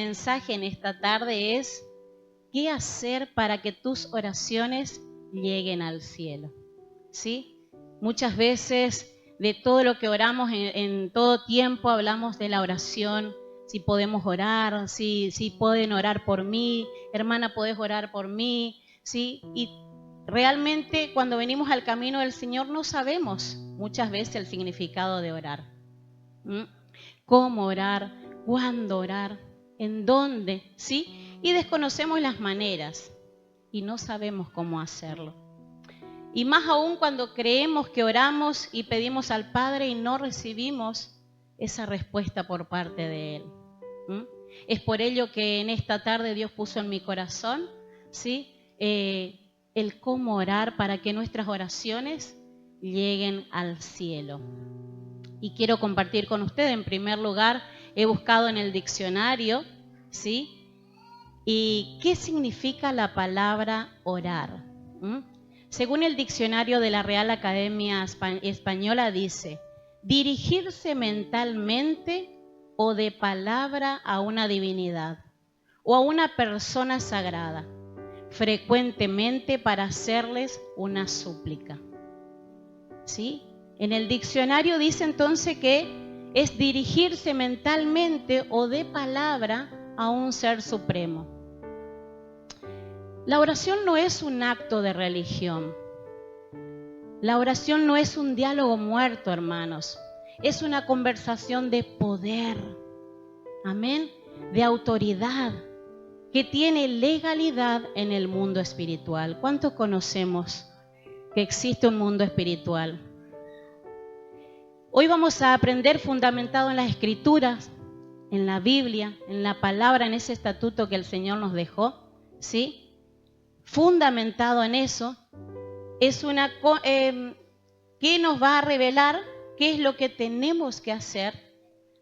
mensaje en esta tarde es: ¿qué hacer para que tus oraciones lleguen al cielo? ¿Sí? Muchas veces de todo lo que oramos en todo tiempo hablamos de la oración, si podemos orar, si pueden orar por mí, hermana, podés orar por mí, ¿sí? Y realmente cuando venimos al camino del Señor no sabemos muchas veces el significado de orar. ¿Cómo orar? ¿Cuándo orar? ¿En dónde? ¿Sí? Y desconocemos las maneras y no sabemos cómo hacerlo. Y más aún cuando creemos que oramos y pedimos al Padre y no recibimos esa respuesta por parte de Él. Es por ello que en esta tarde Dios puso en mi corazón, ¿sí? El cómo orar para que nuestras oraciones lleguen al cielo. Y quiero compartir con ustedes, en primer lugar, he buscado en el diccionario, ¿sí? ¿Y qué significa la palabra orar? Según el diccionario de la Real Academia Española dice: dirigirse mentalmente o de palabra a una divinidad o a una persona sagrada, frecuentemente para hacerles una súplica. ¿Sí? En el diccionario dice entonces que es dirigirse mentalmente o de palabra a un ser supremo. La oración no es un acto de religión. La oración no es un diálogo muerto, hermanos. Es una conversación de poder, amén, de autoridad, que tiene legalidad en el mundo espiritual. ¿Cuántos conocemos que existe un mundo espiritual? Hoy vamos a aprender fundamentado en las Escrituras, en la Biblia, en la palabra, en ese estatuto que el Señor nos dejó, ¿sí? Fundamentado en eso, es una que nos va a revelar qué es lo que tenemos que hacer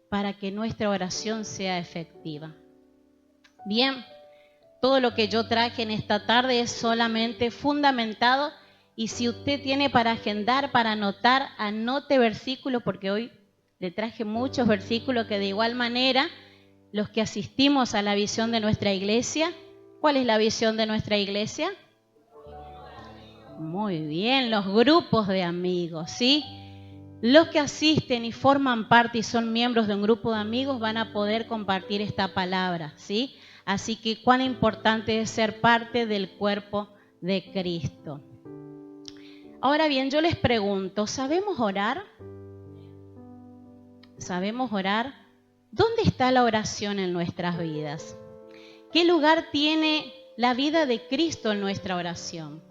para que nuestra oración sea efectiva. Bien, todo lo que yo traje en esta tarde es solamente fundamentado, y si usted tiene para agendar, para anotar, anote versículos, porque hoy le traje muchos versículos que de igual manera los que asistimos a la visión de nuestra iglesia. ¿Cuál es la visión de nuestra iglesia? Muy bien, los grupos de amigos, ¿sí? Los que asisten y forman parte y son miembros de un grupo de amigos van a poder compartir esta palabra, ¿sí? Así que cuán importante es ser parte del cuerpo de Cristo. Ahora bien, yo les pregunto, ¿sabemos orar? ¿Sabemos orar? ¿Dónde está la oración en nuestras vidas? ¿Qué lugar tiene la vida de Cristo en nuestra oración?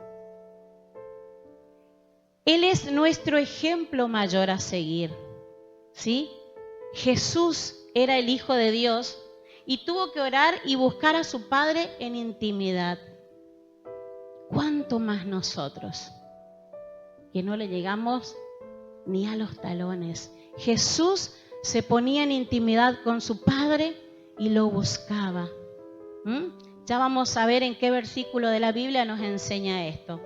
Él es nuestro ejemplo mayor a seguir, ¿sí? Jesús era el Hijo de Dios y tuvo que orar y buscar a su Padre en intimidad. ¿Cuánto más nosotros? Que no le llegamos ni a los talones. Jesús se ponía en intimidad con su Padre y lo buscaba. Ya vamos a ver en qué versículo de la Biblia nos enseña esto.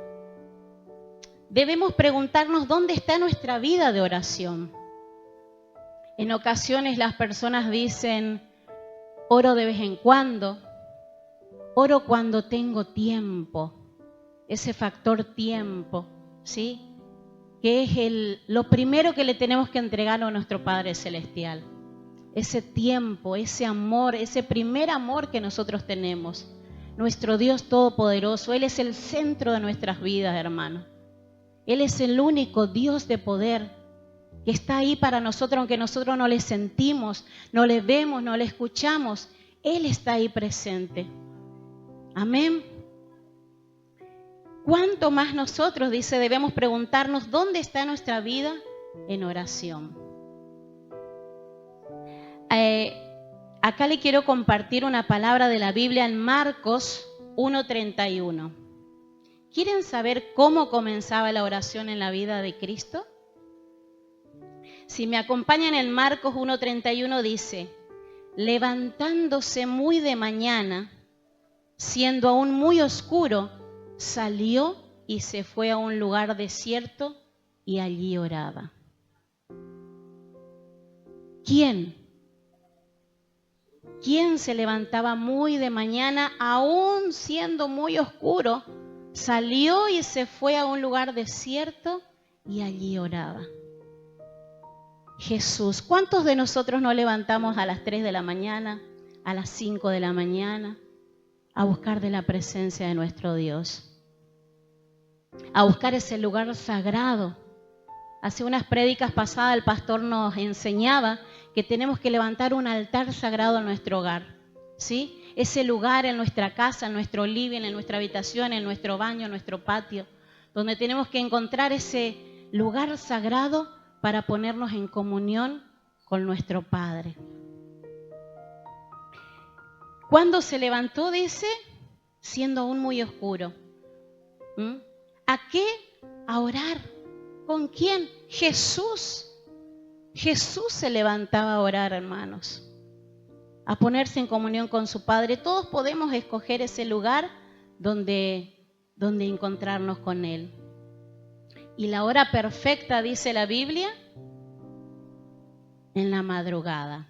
Debemos preguntarnos dónde está nuestra vida de oración. En ocasiones las personas dicen: oro de vez en cuando, oro cuando tengo tiempo. Ese factor tiempo, ¿sí? Que es lo primero que le tenemos que entregar a nuestro Padre Celestial. Ese tiempo, ese amor, ese primer amor que nosotros tenemos. Nuestro Dios Todopoderoso, Él es el centro de nuestras vidas, hermanos. Él es el único Dios de poder que está ahí para nosotros, aunque nosotros no le sentimos, no le vemos, no le escuchamos. Él está ahí presente. Amén. ¿Cuánto más nosotros, dice, debemos preguntarnos dónde está nuestra vida en oración? Acá le quiero compartir una palabra de la Biblia en Marcos 1:31. ¿Quieren saber cómo comenzaba la oración en la vida de Cristo? Si me acompañan en Marcos 1:31 dice: levantándose muy de mañana, siendo aún muy oscuro, salió y se fue a un lugar desierto y allí oraba. ¿Quién? ¿Quién se levantaba muy de mañana, aún siendo muy oscuro, salió y se fue a un lugar desierto y allí oraba? Jesús. ¿Cuántos de nosotros nos levantamos a las 3 de la mañana, a las 5 de la mañana, a buscar de la presencia de nuestro Dios? A buscar ese lugar sagrado. Hace unas prédicas pasadas el pastor nos enseñaba que tenemos que levantar un altar sagrado en nuestro hogar, ¿sí? Ese lugar en nuestra casa, en nuestro living, en nuestra habitación, en nuestro baño, en nuestro patio, donde tenemos que encontrar ese lugar sagrado para ponernos en comunión con nuestro Padre. ¿Cuándo se levantó? Dice, siendo aún muy oscuro. ¿A qué? A orar. ¿Con quién? Jesús. Jesús se levantaba a orar, hermanos, a ponerse en comunión con su Padre. Todos podemos escoger ese lugar donde encontrarnos con Él. Y la hora perfecta, dice la Biblia, en la madrugada,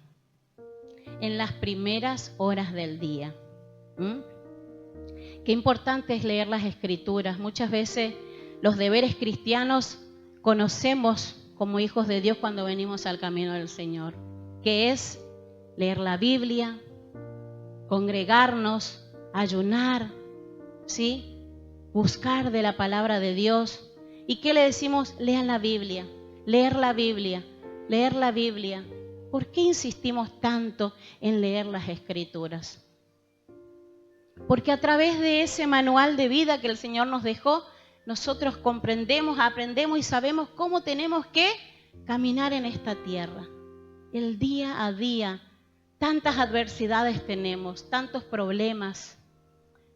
en las primeras horas del día. Qué importante es leer las Escrituras. Muchas veces los deberes cristianos conocemos como hijos de Dios cuando venimos al camino del Señor, que es leer la Biblia, congregarnos, ayunar, ¿sí? Buscar de la palabra de Dios. ¿Y qué le decimos? Lean la Biblia, leer la Biblia, leer la Biblia. ¿Por qué insistimos tanto en leer las Escrituras? Porque a través de ese manual de vida que el Señor nos dejó, nosotros comprendemos, aprendemos y sabemos cómo tenemos que caminar en esta tierra. El día a día, tantas adversidades tenemos, tantos problemas,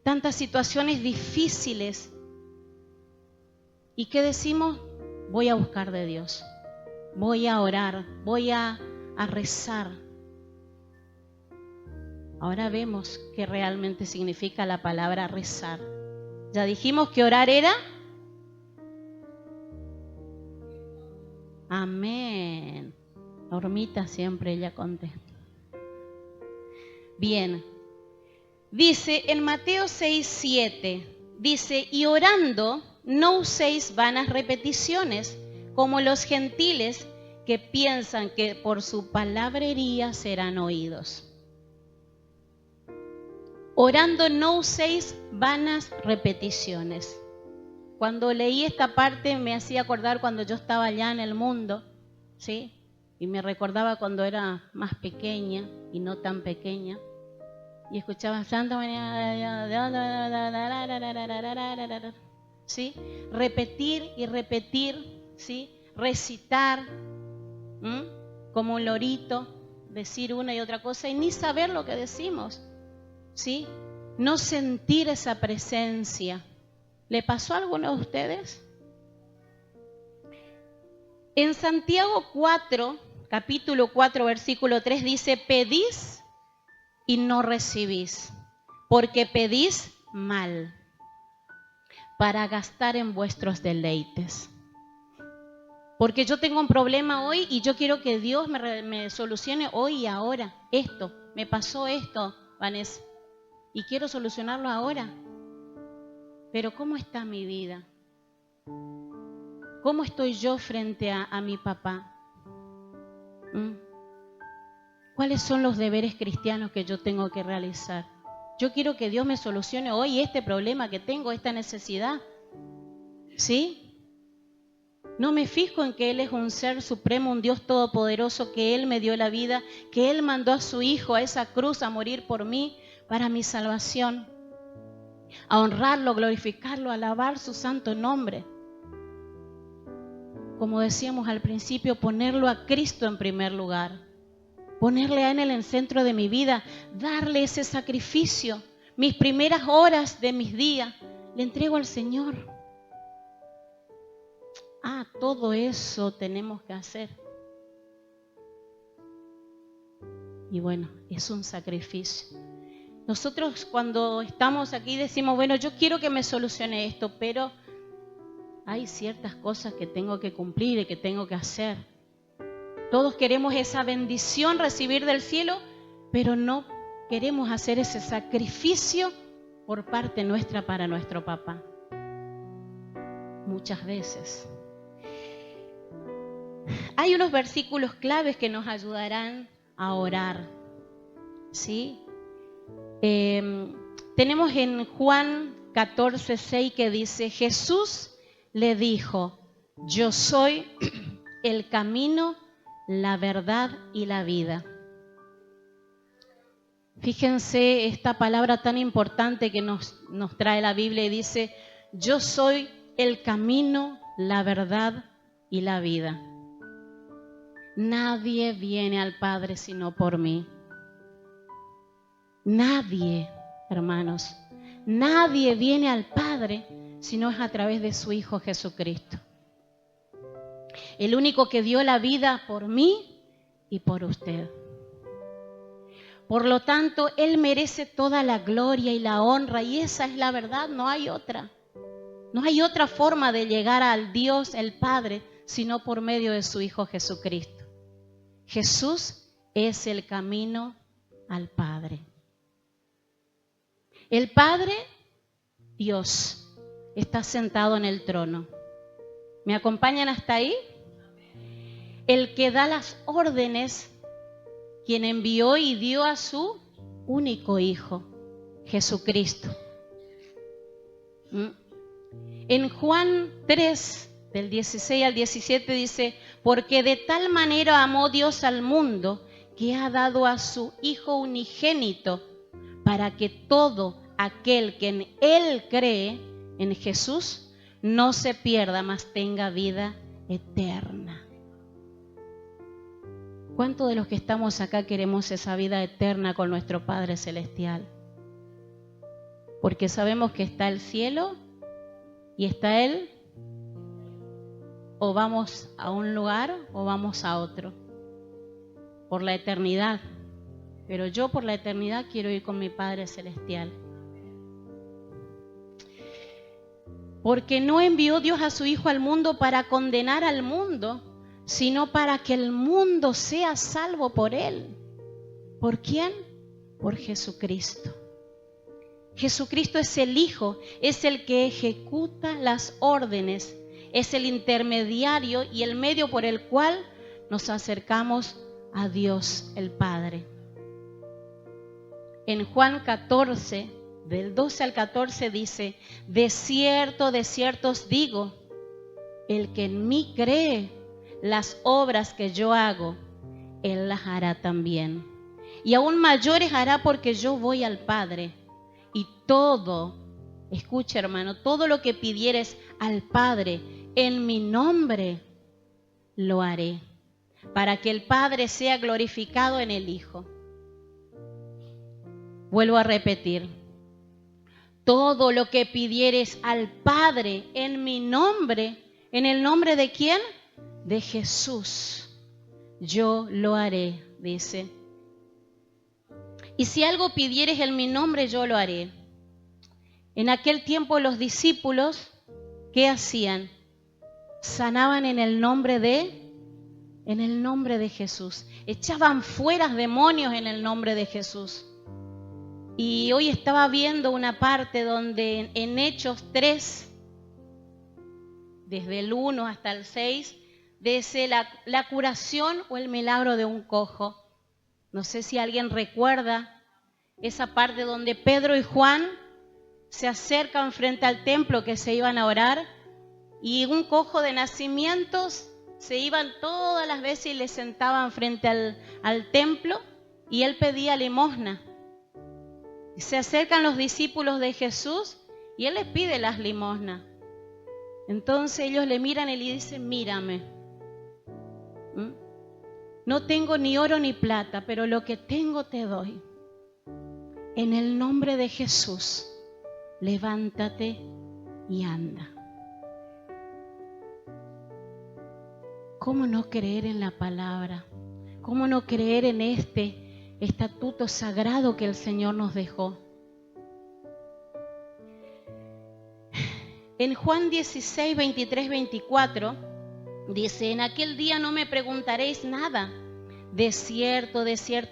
tantas situaciones difíciles. ¿Y qué decimos? Voy a buscar de Dios, voy a orar, voy a rezar. Ahora vemos qué realmente significa la palabra rezar. Ya dijimos que orar era... Amén. Normita siempre ella contesta. Bien. Dice en Mateo 6:7, dice, y orando no uséis vanas repeticiones, como los gentiles que piensan que por su palabrería serán oídos. Orando no uséis vanas repeticiones. Cuando leí esta parte me hacía acordar cuando yo estaba allá en el mundo, ¿sí? Y me recordaba cuando era más pequeña y no tan pequeña. Y escuchaba Santa María, ¿sí? Repetir y repetir, ¿sí? Recitar, como un lorito, decir una y otra cosa y ni saber lo que decimos, ¿sí? No sentir esa presencia. ¿Le pasó a alguno de ustedes? En Santiago 4, capítulo 4, versículo 3 dice, pedís y no recibís, porque pedís mal, para gastar en vuestros deleites. Porque yo tengo un problema hoy y yo quiero que Dios me solucione hoy y ahora. Esto, me pasó esto, Vanessa, y quiero solucionarlo ahora. Pero ¿cómo está mi vida? ¿Cómo estoy yo frente a mi papá? ¿Cuáles son los deberes cristianos que yo tengo que realizar? Yo quiero que Dios me solucione hoy este problema que tengo, esta necesidad. ¿Sí? No me fijo en que Él es un ser supremo, un Dios todopoderoso, que Él me dio la vida, que Él mandó a su Hijo a esa cruz a morir por mí, para mi salvación. A honrarlo, glorificarlo, alabar su santo nombre. Como decíamos al principio, ponerlo a Cristo en primer lugar. Ponerle a Él en el centro de mi vida, darle ese sacrificio. Mis primeras horas de mis días, le entrego al Señor. Todo eso tenemos que hacer. Y bueno, es un sacrificio. Nosotros cuando estamos aquí decimos, bueno, yo quiero que me solucione esto, pero hay ciertas cosas que tengo que cumplir y que tengo que hacer. Todos queremos esa bendición recibir del cielo, pero no queremos hacer ese sacrificio por parte nuestra para nuestro papá? Muchas veces. Hay unos versículos claves que nos ayudarán a orar, ¿sí? Tenemos en Juan 14:6 que dice: Jesús le dijo: yo soy el camino, la verdad y la vida. Fíjense esta palabra tan importante que nos trae la Biblia y dice: yo soy el camino, la verdad y la vida. Nadie viene al Padre sino por mí. Nadie, hermanos, nadie viene al Padre si no es a través de su Hijo Jesucristo. El único que dio la vida por mí y por usted. Por lo tanto, Él merece toda la gloria y la honra, y esa es la verdad, no hay otra. No hay otra forma de llegar al Dios, el Padre, sino por medio de su Hijo Jesucristo. Jesús es el camino al Padre. El Padre, Dios, está sentado en el trono. ¿Me acompañan hasta ahí? El que da las órdenes, quien envió y dio a su único Hijo, Jesucristo. En Juan 3, del 16 al 17 dice: porque de tal manera amó Dios al mundo que ha dado a su Hijo unigénito, para que todo aquel que en Él cree, en Jesús, no se pierda, mas tenga vida eterna. ¿Cuántos de los que estamos acá queremos esa vida eterna con nuestro Padre Celestial? Porque sabemos que está el cielo y está Él. O vamos a un lugar o vamos a otro. Por la eternidad. Pero yo por la eternidad quiero ir con mi Padre Celestial. Porque no envió Dios a su Hijo al mundo para condenar al mundo, sino para que el mundo sea salvo por Él. ¿Por quién? Por Jesucristo. Jesucristo es el Hijo, es el que ejecuta las órdenes, es el intermediario y el medio por el cual nos acercamos a Dios el Padre. En Juan 14, del 12 al 14 dice: de cierto os digo, el que en mí cree, las obras que yo hago, Él las hará también. Y aún mayores hará, porque yo voy al Padre. Y todo, escucha hermano, todo lo que pidieres al Padre en mi nombre, lo haré, para que el Padre sea glorificado en el Hijo. Vuelvo a repetir: todo lo que pidieres al Padre en mi nombre, ¿en el nombre de quién? De Jesús, yo lo haré, dice. Y si algo pidieres en mi nombre, yo lo haré. En aquel tiempo los discípulos, ¿qué hacían? Sanaban en el nombre de Jesús. Echaban fuera demonios en el nombre de Jesús. Y hoy estaba viendo una parte donde en Hechos 3, desde el 1 hasta el 6, dice la curación o el milagro de un cojo. No sé si alguien recuerda esa parte donde Pedro y Juan se acercan frente al templo que se iban a orar, y un cojo de nacimientos se iban todas las veces y le sentaban frente al templo, y él pedía limosna. Y se acercan los discípulos de Jesús y él les pide las limosnas. Entonces ellos le miran y le dicen: mírame, no tengo ni oro ni plata, pero lo que tengo te doy. En el nombre de Jesús, levántate y anda. ¿Cómo no creer en la palabra? ¿Cómo no creer en este estatuto sagrado que el Señor nos dejó? En Juan 16, 23, 24 dice: en aquel día no me preguntaréis nada. De cierto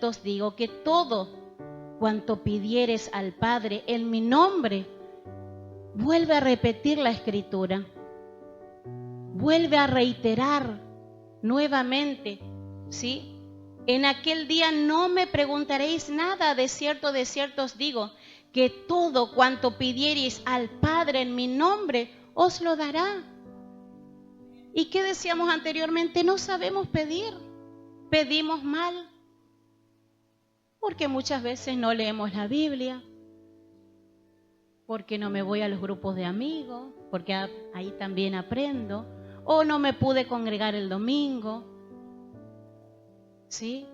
os digo que todo cuanto pidieres al Padre en mi nombre. Vuelve a repetir la Escritura. Vuelve a reiterar nuevamente, ¿sí? En aquel día no me preguntaréis nada, de cierto os digo, que todo cuanto pidiereis al Padre en mi nombre, os lo dará. ¿Y qué decíamos anteriormente? No sabemos pedir, pedimos mal, porque muchas veces no leemos la Biblia, porque no me voy a los grupos de amigos, porque ahí también aprendo, o no me pude congregar el domingo, ¿sí?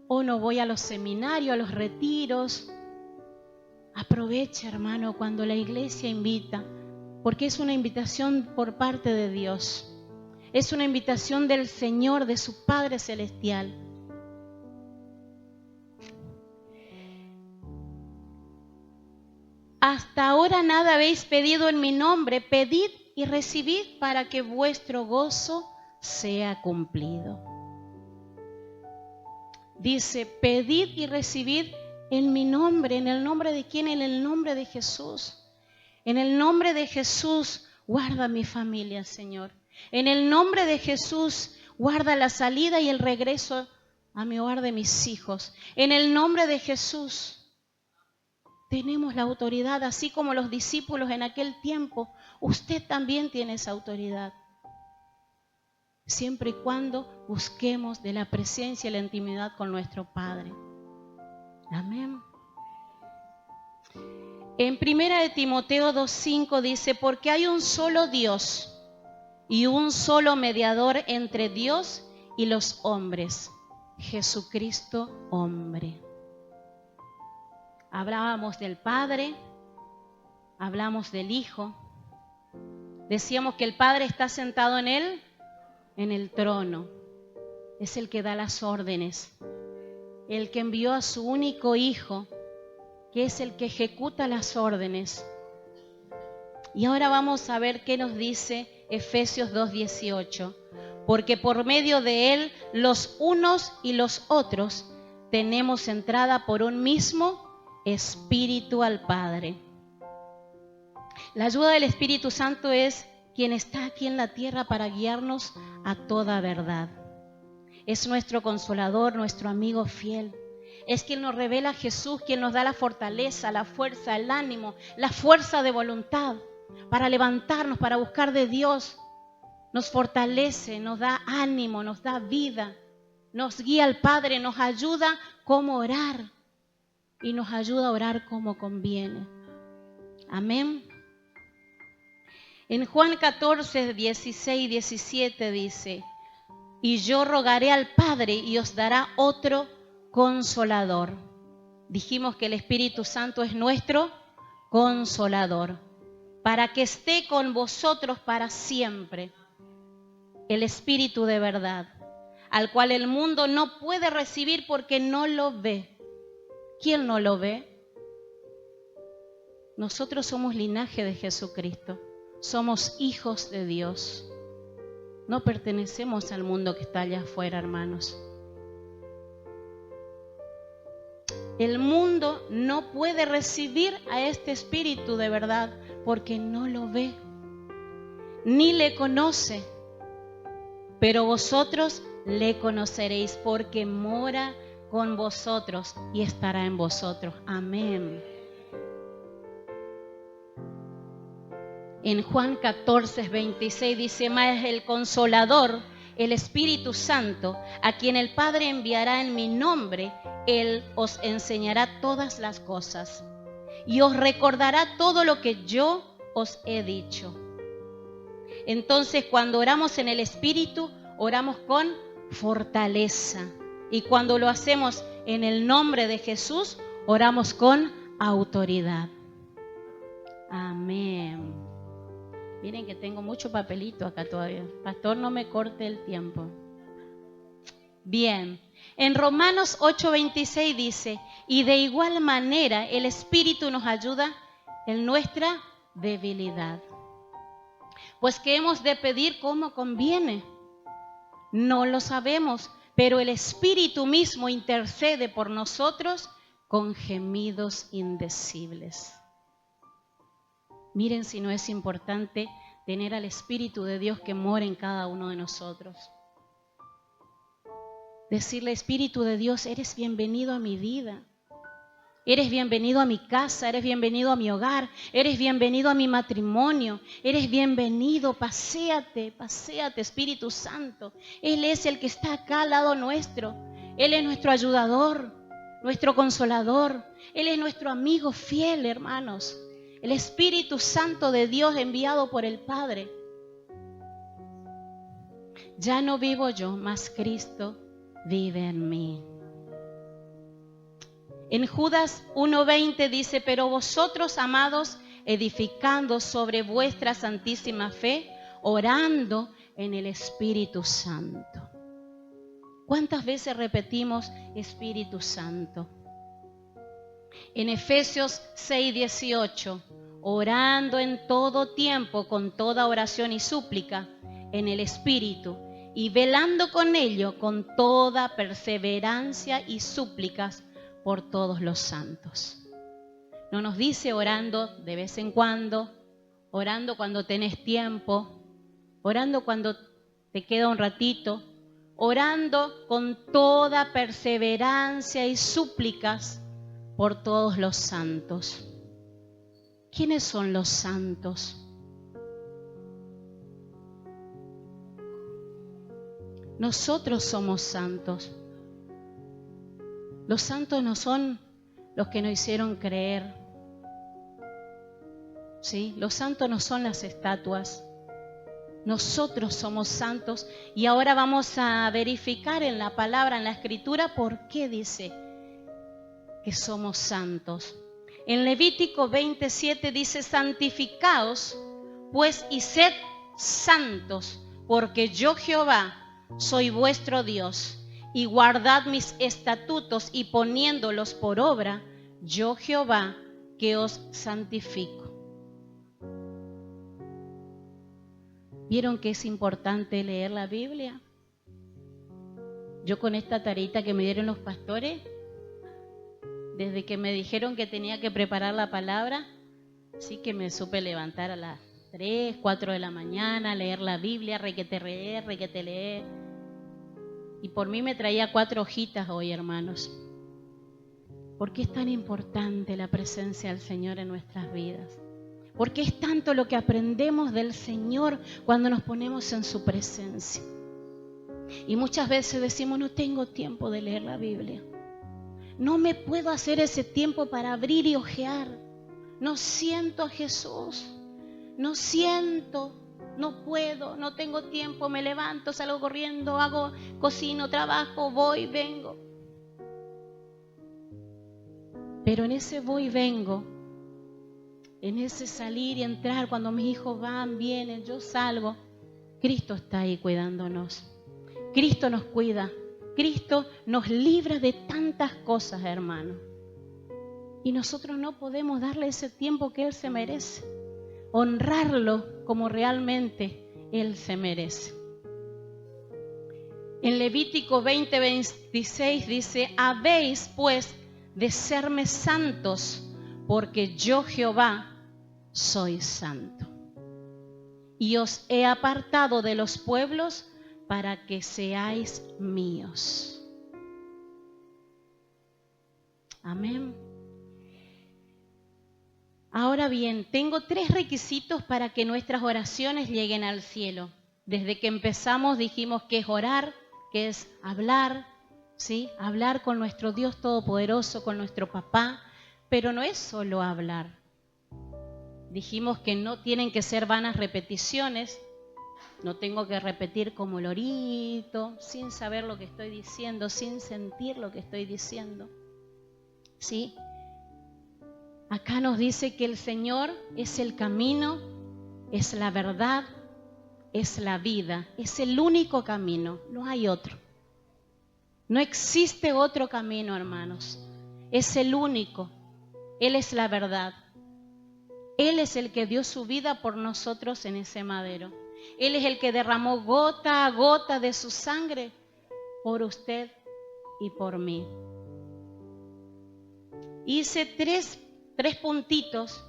O no voy a los seminarios, a los retiros. Aprovecha, hermano, cuando la iglesia invita, porque es una invitación por parte de Dios. Es una invitación del Señor, de su Padre Celestial. Hasta ahora nada habéis pedido en mi nombre. Pedid y recibid para que vuestro gozo sea cumplido. Dice, pedid y recibid en mi nombre. ¿En el nombre de quién? En el nombre de Jesús. En el nombre de Jesús, guarda mi familia, Señor. En el nombre de Jesús, guarda la salida y el regreso a mi hogar de mis hijos. En el nombre de Jesús, tenemos la autoridad, así como los discípulos en aquel tiempo. Usted también tiene esa autoridad. Siempre y cuando busquemos de la presencia y la intimidad con nuestro Padre. Amén. En 1 Timoteo 2:5 dice, porque hay un solo Dios y un solo mediador entre Dios y los hombres, Jesucristo hombre. Hablábamos del Padre, hablamos del Hijo. Decíamos que el Padre está sentado en el trono. Es el que da las órdenes, el que envió a su único Hijo, que es el que ejecuta las órdenes. Y ahora vamos a ver qué nos dice Efesios 2:18. Porque por medio de Él, los unos y los otros, tenemos entrada por un mismo Espíritu al Padre. La ayuda del Espíritu Santo es quien está aquí en la tierra para guiarnos a toda verdad. Es nuestro consolador, nuestro amigo fiel. Es quien nos revela a Jesús, quien nos da la fortaleza, la fuerza, el ánimo, la fuerza de voluntad para levantarnos, para buscar de Dios. Nos fortalece, nos da ánimo, nos da vida, nos guía al Padre, nos ayuda cómo orar y nos ayuda a orar como conviene. Amén. En Juan 14, 16 y 17 dice, y yo rogaré al Padre y os dará otro consolador. Dijimos que el Espíritu Santo es nuestro consolador, para que esté con vosotros para siempre. El Espíritu de verdad, al cual el mundo no puede recibir porque no lo ve. ¿Quién no lo ve? Nosotros somos linaje de Jesucristo, somos hijos de Dios. No pertenecemos al mundo que está allá afuera, hermanos. El mundo no puede recibir a este Espíritu de verdad porque no lo ve, ni le conoce. Pero vosotros le conoceréis porque mora con vosotros y estará en vosotros. Amén. En Juan 14, 26 dice, mas el Consolador, el Espíritu Santo, a quien el Padre enviará en mi nombre, Él os enseñará todas las cosas y os recordará todo lo que yo os he dicho. Entonces, cuando oramos en el Espíritu, oramos con fortaleza. Y cuando lo hacemos en el nombre de Jesús, oramos con autoridad. Amén. Miren que tengo mucho papelito acá todavía. Pastor, no me corte el tiempo. Bien. En Romanos 8:26 dice, y de igual manera el Espíritu nos ayuda en nuestra debilidad. Pues que hemos de pedir como conviene. No lo sabemos, pero el Espíritu mismo intercede por nosotros con gemidos indecibles. Miren si no es importante tener al Espíritu de Dios que mora en cada uno de nosotros. Decirle, Espíritu de Dios, eres bienvenido a mi vida. Eres bienvenido a mi casa, eres bienvenido a mi hogar, eres bienvenido a mi matrimonio, eres bienvenido, paséate, Espíritu Santo. Él es el que está acá al lado nuestro. Él es nuestro ayudador, nuestro consolador. Él es nuestro amigo fiel, hermanos. El Espíritu Santo de Dios enviado por el Padre. Ya no vivo yo, mas Cristo vive en mí. En Judas 1:20 dice, pero vosotros, amados, edificando sobre vuestra santísima fe, orando en el Espíritu Santo. ¿Cuántas veces repetimos Espíritu Santo? En Efesios 6:18, orando en todo tiempo con toda oración y súplica en el Espíritu, y velando con ello con toda perseverancia y súplicas por todos los santos. No nos dice orando de vez en cuando, orando cuando tenés tiempo, orando cuando te queda un ratito, orando con toda perseverancia y súplicas por todos los santos. ¿Quiénes son los santos? Nosotros somos santos. Los santos no son los que nos hicieron creer. ¿Sí? Los santos no son las estatuas. Nosotros somos santos y ahora vamos a verificar en la palabra, en la Escritura, por qué dice que somos santos. En Levítico 27 dice, santificaos pues y sed santos, porque yo Jehová soy vuestro Dios. Y guardad mis estatutos y poniéndolos por obra, yo Jehová que os santifico. ¿Vieron que es importante leer la Biblia? Yo con esta tareita que me dieron los pastores, desde que me dijeron que tenía que preparar la palabra, sí que me supe levantar a las 3, 4 de la mañana, leer la Biblia, requete leer. Y por mí me traía 4 hojitas hoy, hermanos. ¿Por qué es tan importante la presencia del Señor en nuestras vidas? ¿Por qué es tanto lo que aprendemos del Señor cuando nos ponemos en su presencia? Y muchas veces decimos, no tengo tiempo de leer la Biblia. No me puedo hacer ese tiempo para abrir y hojear. No siento a Jesús. No siento. No puedo, no tengo tiempo, me levanto, salgo corriendo, cocino, trabajo, voy, vengo. Pero en ese voy y vengo, en ese salir y entrar, cuando mis hijos van, vienen, yo salgo, Cristo está ahí cuidándonos. Cristo nos cuida, Cristo nos libra de tantas cosas, hermano. Y nosotros no podemos darle ese tiempo que Él se merece. Honrarlo como realmente Él se merece. En Levítico 20:26 dice, habéis pues de serme santos, porque yo Jehová soy santo. Y os he apartado de los pueblos para que seáis míos. Amén. Ahora bien, tengo 3 requisitos para que nuestras oraciones lleguen al cielo. Desde que empezamos dijimos que es orar, que es hablar, ¿sí? Hablar con nuestro Dios Todopoderoso, con nuestro Papá, pero no es solo hablar. Dijimos que no tienen que ser vanas repeticiones, no tengo que repetir como lorito, sin saber lo que estoy diciendo, sin sentir lo que estoy diciendo, ¿sí? Acá nos dice que el Señor es el camino, es la verdad, es la vida, es el único camino, no hay otro. No existe otro camino, hermanos, es el único, Él es la verdad. Él es el que dio su vida por nosotros en ese madero. Él es el que derramó gota a gota de su sangre por usted y por mí. Hice tres puntitos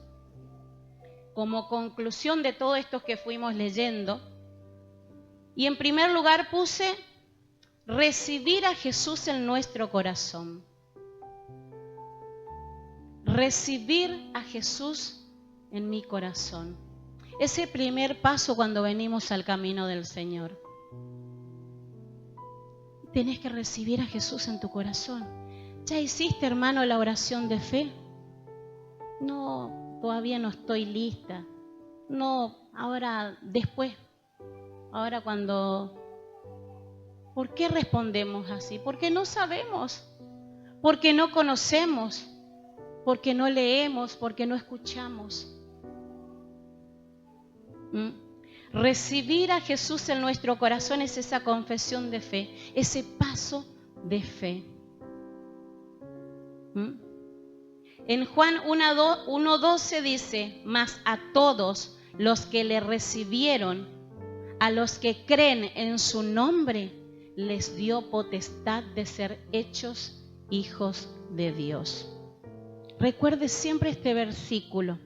como conclusión de todo esto que fuimos leyendo. Y en primer lugar puse recibir a Jesús en nuestro corazón. Recibir a Jesús en mi corazón. Ese primer paso cuando venimos al camino del Señor. Tenés que recibir a Jesús en tu corazón. ¿Ya hiciste, hermano, la oración de fe? No, todavía no estoy lista. No, ahora, después. Ahora cuando... ¿Por qué respondemos así? Porque no sabemos. Porque no conocemos. Porque no leemos. Porque no escuchamos. Recibir a Jesús en nuestro corazón es esa confesión de fe, ese paso de fe. En Juan 1:12 dice, mas a todos los que le recibieron, a los que creen en su nombre, les dio potestad de ser hechos hijos de Dios. Recuerde siempre este versículo.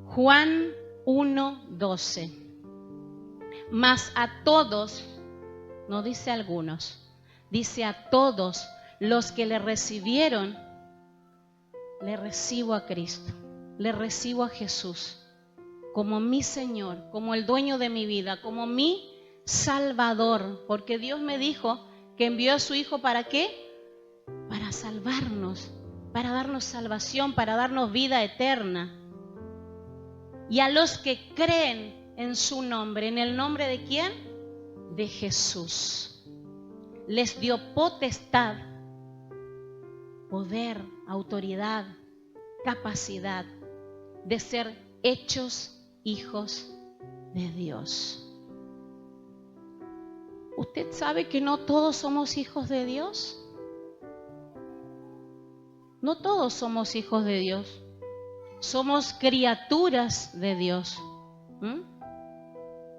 Juan 1:12. Mas a todos, no dice algunos, dice a todos los que le recibieron, le recibo a Cristo, le recibo a Jesús como mi Señor, como el dueño de mi vida, como mi Salvador, porque Dios me dijo que envió a su Hijo ¿para qué? Para salvarnos, para darnos salvación, para darnos vida eterna. Y a los que creen en su nombre, ¿en el nombre de quién? De Jesús. Les dio potestad, poder, autoridad, capacidad de ser hechos hijos de Dios. ¿Usted sabe que no todos somos hijos de Dios? No todos somos hijos de Dios. Somos criaturas de Dios.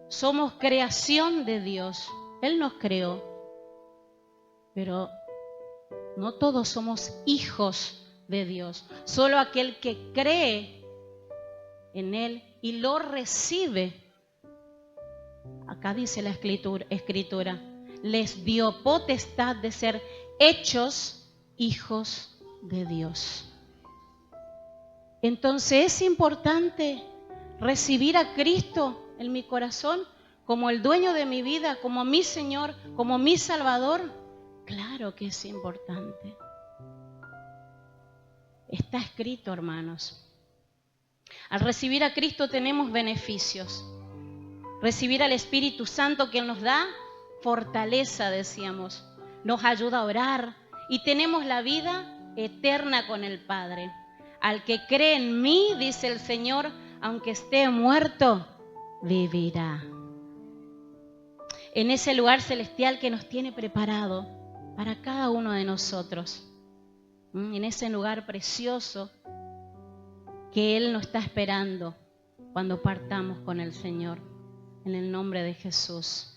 Somos creación de Dios. Él nos creó. Pero no todos somos hijos de Dios. Solo aquel que cree en Él y lo recibe. Acá dice la escritura, les dio potestad de ser hechos hijos de Dios. Entonces es importante recibir a Cristo en mi corazón como el dueño de mi vida, como mi Señor, como mi Salvador. Claro que es importante. Está escrito, hermanos. Al recibir a Cristo tenemos beneficios. Recibir al Espíritu Santo que nos da fortaleza, decíamos. Nos ayuda a orar y tenemos la vida eterna con el Padre. Al que cree en mí, dice el Señor, aunque esté muerto, vivirá. En ese lugar celestial que nos tiene preparado para cada uno de nosotros. En ese lugar precioso que Él nos está esperando cuando partamos con el Señor. En el nombre de Jesús.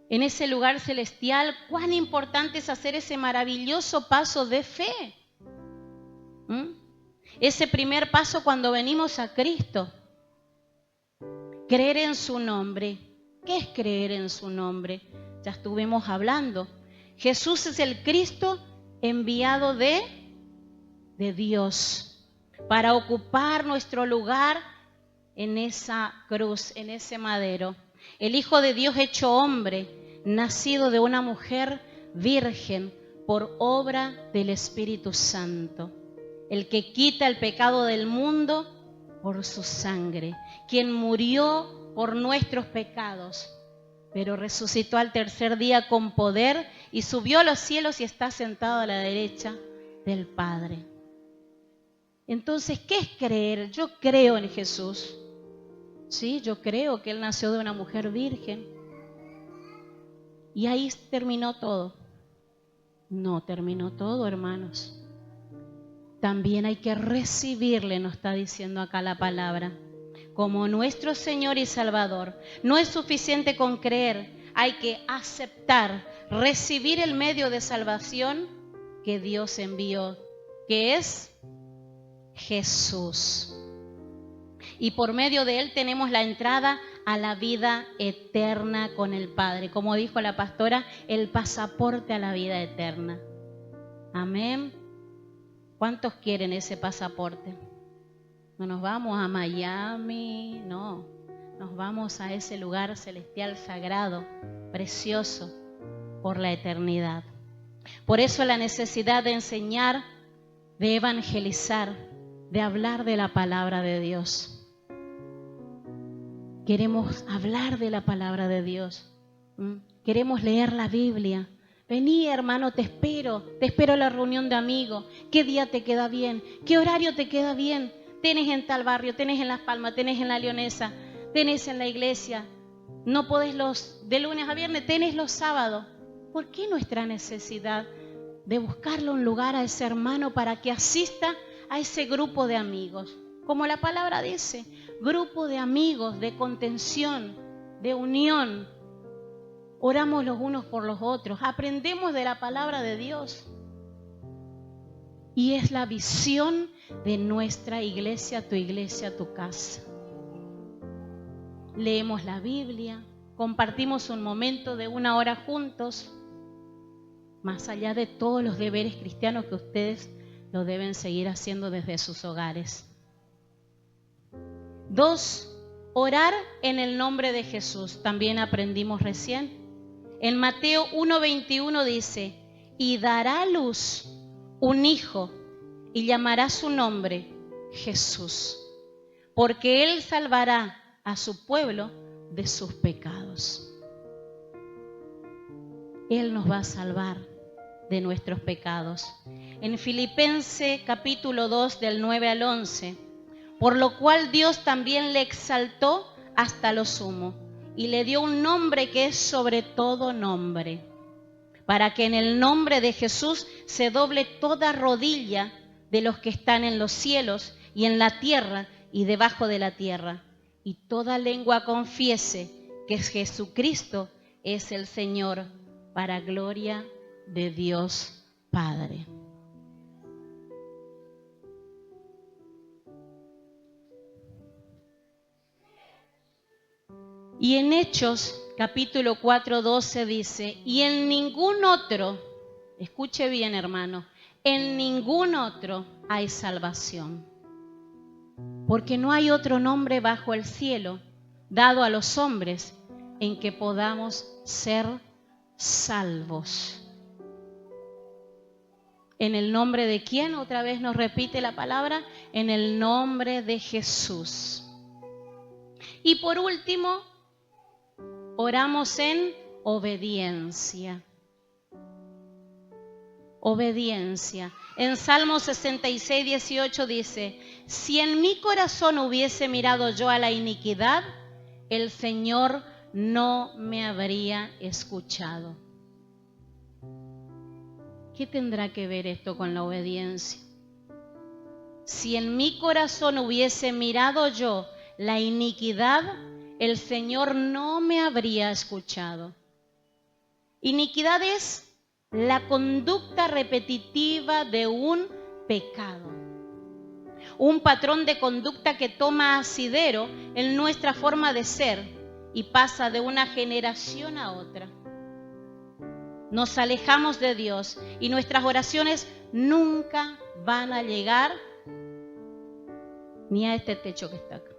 En ese lugar celestial, cuán importante es hacer ese maravilloso paso de fe. Ese primer paso cuando venimos a Cristo. Creer en su nombre. ¿Qué es creer en su nombre? Ya estuvimos hablando. Jesús es el Cristo enviado de Dios para ocupar nuestro lugar en esa cruz, en ese madero. El Hijo de Dios hecho hombre, nacido de una mujer virgen por obra del Espíritu Santo. El que quita el pecado del mundo por su sangre, quien murió por nuestros pecados, pero resucitó al tercer día con poder y subió a los cielos y está sentado a la derecha del Padre. Entonces, ¿qué es creer? Yo creo en Jesús. Sí, yo creo que Él nació de una mujer virgen. Y ahí terminó todo. No terminó todo, hermanos. También hay que recibirle, nos está diciendo acá la palabra, como nuestro Señor y Salvador. No es suficiente con creer, hay que aceptar, recibir el medio de salvación que Dios envió, que es Jesús. Y por medio de Él tenemos la entrada a la vida eterna con el Padre. Como dijo la pastora, el pasaporte a la vida eterna. Amén. ¿Cuántos quieren ese pasaporte? No nos vamos a Miami, no. Nos vamos a ese lugar celestial sagrado, precioso, por la eternidad. Por eso la necesidad de enseñar, de evangelizar, de hablar de la palabra de Dios. Queremos hablar de la palabra de Dios. Queremos leer la Biblia. Vení, hermano, te espero en la reunión de amigos. ¿Qué día te queda bien? ¿Qué horario te queda bien? Tenés en tal barrio, tenés en Las Palmas, tenés en La Leonesa, tenés en la iglesia. No podés de lunes a viernes, tenés los sábados. ¿Por qué nuestra necesidad de buscarle un lugar a ese hermano para que asista a ese grupo de amigos? Como la palabra dice, grupo de amigos, de contención, de unión. Oramos los unos por los otros, aprendemos de la palabra de Dios. Y es la visión de nuestra iglesia, tu casa. Leemos la Biblia, compartimos un momento de 1 hora juntos, más allá de todos los deberes cristianos que ustedes lo deben seguir haciendo desde sus hogares. 2, orar en el nombre de Jesús. También aprendimos recién. En Mateo 1:21 dice, y dará a luz un hijo y llamará su nombre Jesús, porque él salvará a su pueblo de sus pecados. Él nos va a salvar de nuestros pecados. En Filipenses capítulo 2 del 9 al 11, por lo cual Dios también le exaltó hasta lo sumo y le dio un nombre que es sobre todo nombre, para que en el nombre de Jesús se doble toda rodilla de los que están en los cielos y en la tierra y debajo de la tierra, y toda lengua confiese que Jesucristo es el Señor, para gloria de Dios Padre. Y en Hechos capítulo 4:12 dice, y en ningún otro, escuche bien hermano, en ningún otro hay salvación, porque no hay otro nombre bajo el cielo dado a los hombres en que podamos ser salvos. ¿En el nombre de quién? Otra vez nos repite la palabra, en el nombre de Jesús. Y por último, oramos en obediencia. Obediencia. En Salmo 66:18 dice, si en mi corazón hubiese mirado yo a la iniquidad, el Señor no me habría escuchado. ¿Qué tendrá que ver esto con la obediencia? Si en mi corazón hubiese mirado yo la iniquidad, el Señor no me habría escuchado. Iniquidad es la conducta repetitiva de un pecado. Un patrón de conducta que toma asidero en nuestra forma de ser y pasa de una generación a otra. Nos alejamos de Dios y nuestras oraciones nunca van a llegar ni a este techo que está acá,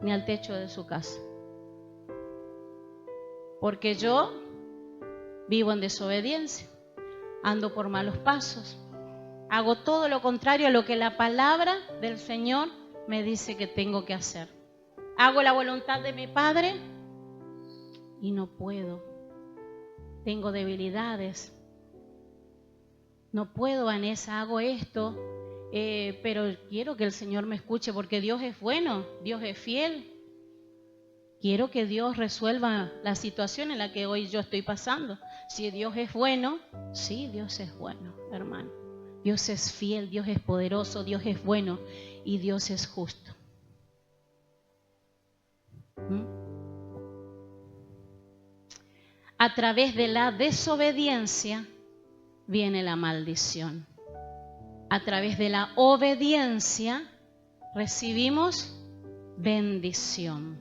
ni al techo de su casa. Porque yo vivo en desobediencia, ando por malos pasos, hago todo lo contrario a lo que la palabra del Señor me dice que tengo que hacer. Hago la voluntad de mi Padre y no puedo. Tengo debilidades. No puedo, Vanessa, hago esto, pero quiero que el Señor me escuche porque Dios es bueno, Dios es fiel. Quiero que Dios resuelva la situación en la que hoy yo estoy pasando. Si Dios es bueno, sí, Dios es bueno, hermano. Dios es fiel, Dios es poderoso, Dios es bueno y Dios es justo. A través de la desobediencia viene la maldición. A través de la obediencia recibimos bendición.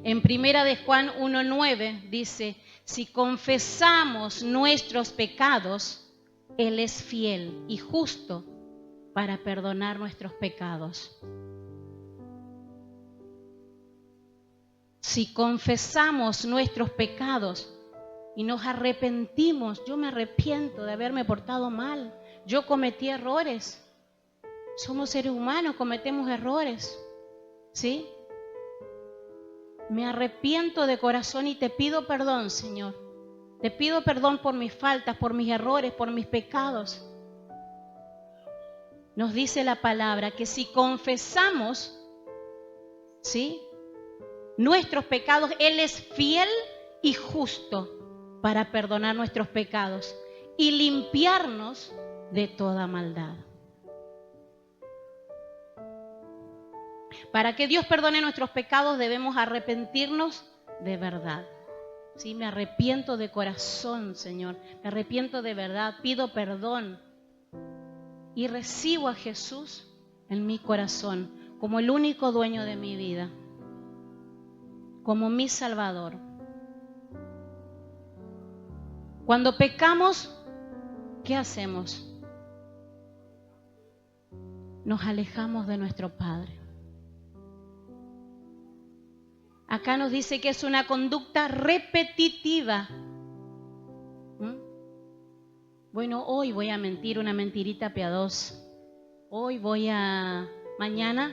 En Primera de Juan 1:9 dice: si confesamos nuestros pecados, Él es fiel y justo para perdonar nuestros pecados. Si confesamos nuestros pecados y nos arrepentimos, yo me arrepiento de haberme portado mal, yo cometí errores. Somos seres humanos, cometemos errores, ¿sí? Me arrepiento de corazón y te pido perdón, Señor. Te pido perdón por mis faltas, por mis errores, por mis pecados. Nos dice la palabra que si confesamos, ¿sí?, nuestros pecados, Él es fiel y justo para perdonar nuestros pecados y limpiarnos de toda maldad. Para que Dios perdone nuestros pecados debemos arrepentirnos de verdad. Sí, me arrepiento de corazón, Señor. Me arrepiento de verdad, pido perdón y recibo a Jesús en mi corazón como el único dueño de mi vida, como mi Salvador. Cuando pecamos, ¿qué hacemos? Nos alejamos de nuestro Padre. Acá nos dice que es una conducta repetitiva. Bueno, hoy voy a mentir una mentirita piadosa. Mañana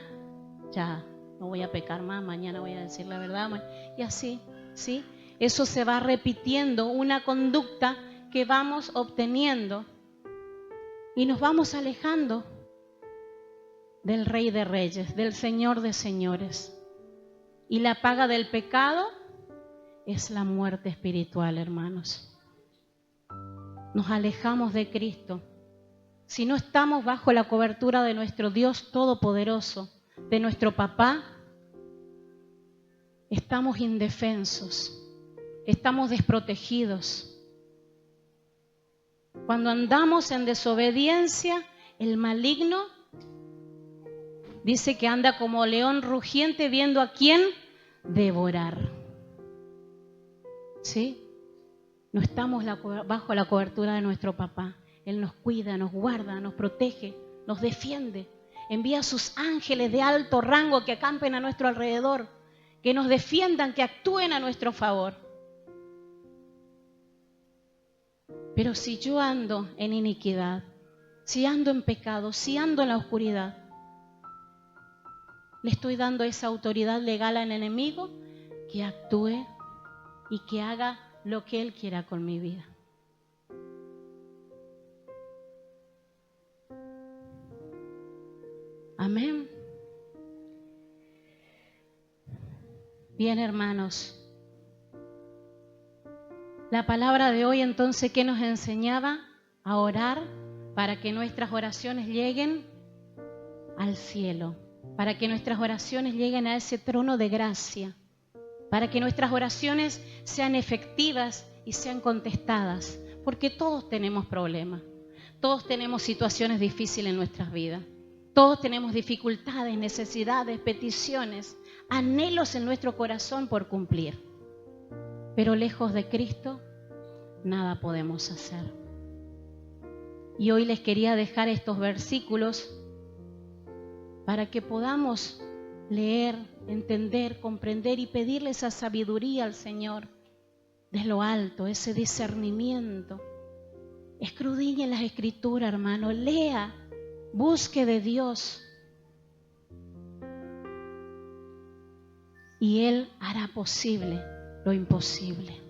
ya no voy a pecar más, mañana voy a decir la verdad. Y así, ¿sí? Eso se va repitiendo, una conducta que vamos obteniendo y nos vamos alejando del Rey de Reyes, del Señor de Señores. Y la paga del pecado es la muerte espiritual, hermanos. Nos alejamos de Cristo. Si no estamos bajo la cobertura de nuestro Dios Todopoderoso, de nuestro Papá, estamos indefensos, estamos desprotegidos. Cuando andamos en desobediencia, el maligno dice que anda como león rugiente viendo a quién devorar. ¿Sí? No estamos bajo la cobertura de nuestro Papá. Él nos cuida, nos guarda, nos protege, nos defiende. Envía a sus ángeles de alto rango que acampen a nuestro alrededor, que nos defiendan, que actúen a nuestro favor. Pero si yo ando en iniquidad, si ando en pecado, si ando en la oscuridad, le estoy dando esa autoridad legal al enemigo que actúe y que haga lo que Él quiera con mi vida. Amén. Bien, hermanos. La palabra de hoy entonces, ¿qué nos enseñaba? A orar para que nuestras oraciones lleguen al cielo, para que nuestras oraciones lleguen a ese trono de gracia, para que nuestras oraciones sean efectivas y sean contestadas, porque todos tenemos problemas, todos tenemos situaciones difíciles en nuestras vidas, todos tenemos dificultades, necesidades, peticiones, anhelos en nuestro corazón por cumplir, pero lejos de Cristo nada podemos hacer. Y hoy les quería dejar estos versículos para que podamos leer, entender, comprender y pedirle esa sabiduría al Señor de lo alto, ese discernimiento. Escudriñe las Escrituras, hermano, lea, busque de Dios y Él hará posible lo imposible.